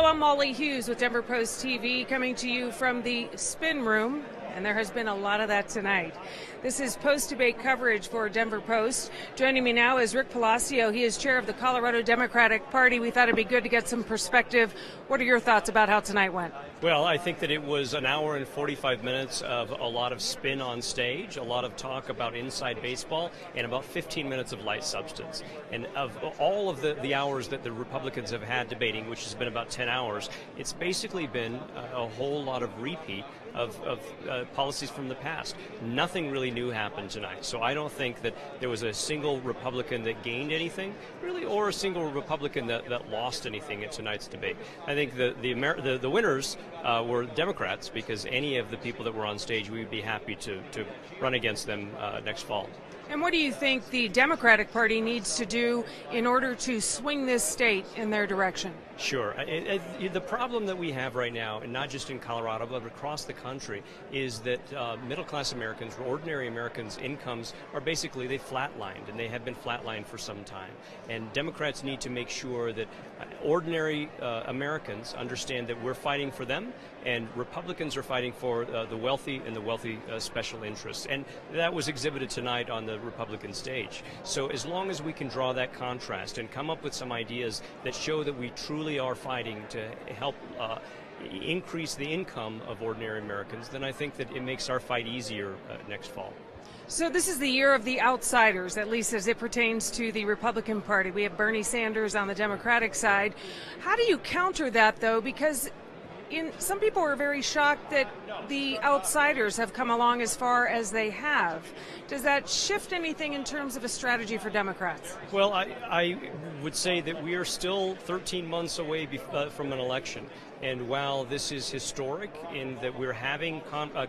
Hello, I'm Molly Hughes with Denver Post TV, coming to you from the Spin Room, and there has been a lot of that tonight. This is post-debate coverage for Denver Post. Joining me now is Rick Palacio. He is chair of the Colorado Democratic Party. We thought it'd be good to get some perspective. What are your thoughts about how tonight went? Well, I think that it was an hour and 45 minutes of a lot of spin on stage, a lot of talk about inside baseball, and about 15 minutes of light substance. And of all of the hours that the Republicans have had debating, which has been about 10 hours, it's basically been a whole lot of repeat of policies from the past. Nothing really new happened tonight. So I don't think that there was a single Republican that gained anything, really, or a single Republican that lost anything at tonight's debate. I think the winners were Democrats, because any of the people that were on stage, we would be happy to run against them next fall. And what do you think the Democratic Party needs to do in order to swing this state in their direction? Sure. The problem that we have right now, and not just in Colorado, but across the country, is that middle-class Americans, or ordinary Americans' incomes are basically, they flatlined, and they have been flatlined for some time. And Democrats need to make sure that ordinary Americans understand that we're fighting for them, and Republicans are fighting for the wealthy and the wealthy special interests. And that was exhibited tonight on the Republican stage. So as long as we can draw that contrast and come up with some ideas that show that we truly are fighting to help increase the income of ordinary Americans, then I think that it makes our fight easier next fall. So this is the year of the outsiders, at least as it pertains to the Republican Party. We have Bernie Sanders on the Democratic side. How do you counter that, though? Because some people are very shocked that the outsiders have come along as far as they have. Does that shift anything in terms of a strategy for Democrats? Well, I would say that we are still 13 months away from an election. And while this is historic in that we're having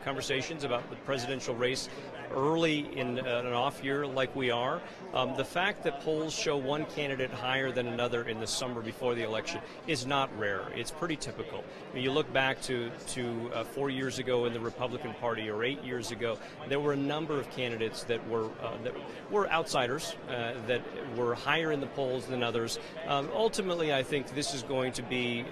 conversations about the presidential race early in an off year like we are, the fact that polls show one candidate higher than another in the summer before the election is not rare. It's pretty typical. When you look back to 4 years ago in the Republican Party, or 8 years ago, there were a number of candidates that were outsiders, that were higher in the polls than others. Ultimately, I think this is going to be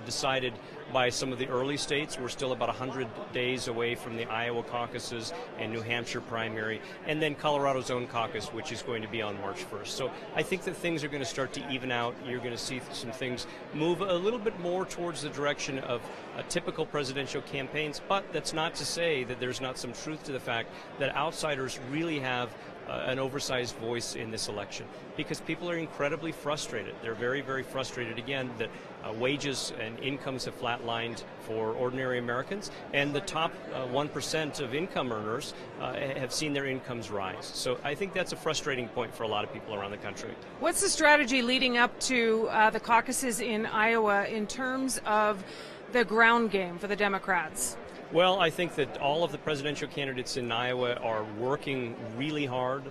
decided by some of the early states. We're still about 100 days away from the Iowa caucuses and New Hampshire primary, and then Colorado's own caucus, which is going to be on March 1st. So I think that things are going to start to even out. You're going to see some things move a little bit more towards the direction of typical presidential campaigns, but that's not to say that there's not some truth to the fact that outsiders really have an oversized voice in this election, because people are incredibly frustrated. They're very, very frustrated, again, that wages and incomes have flatlined for ordinary Americans, and the top 1% of income earners have seen their incomes rise. So I think that's a frustrating point for a lot of people around the country. What's the strategy leading up to the caucuses in Iowa in terms of the ground game for the Democrats? Well, I think that all of the presidential candidates in Iowa are working really hard.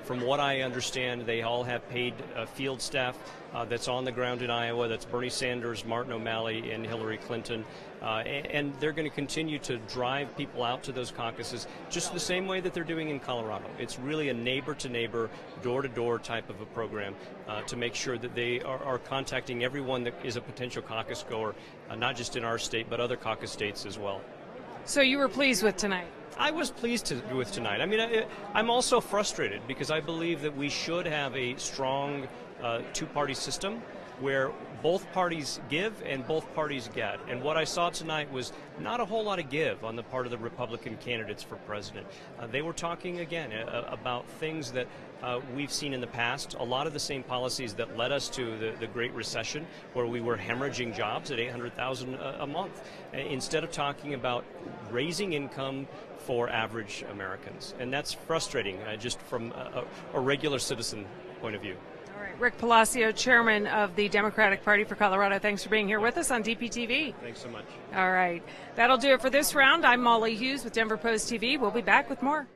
From what I understand, they all have paid field staff that's on the ground in Iowa. That's Bernie Sanders, Martin O'Malley, and Hillary Clinton. And they're going to continue to drive people out to those caucuses just the same way that they're doing in Colorado. It's really a neighbor-to-neighbor, door-to-door type of a program to make sure that they are contacting everyone that is a potential caucus goer, not just in our state, but other caucus states as well. So you were pleased with tonight? I was pleased with tonight. I mean, I'm also frustrated because I believe that we should have a strong two-party system where both parties give and both parties get. And what I saw tonight was not a whole lot of give on the part of the Republican candidates for president. They were talking, again, about things that we've seen in the past, a lot of the same policies that led us to the Great Recession, where we were hemorrhaging jobs at 800,000 a month, instead of talking about raising income for average Americans. And that's frustrating, just from a regular citizen point of view. Rick Palacio, chairman of the Democratic Party for Colorado. Thanks for being here with us on DPTV. Thanks so much. All right. That'll do it for this round. I'm Molly Hughes with Denver Post TV. We'll be back with more.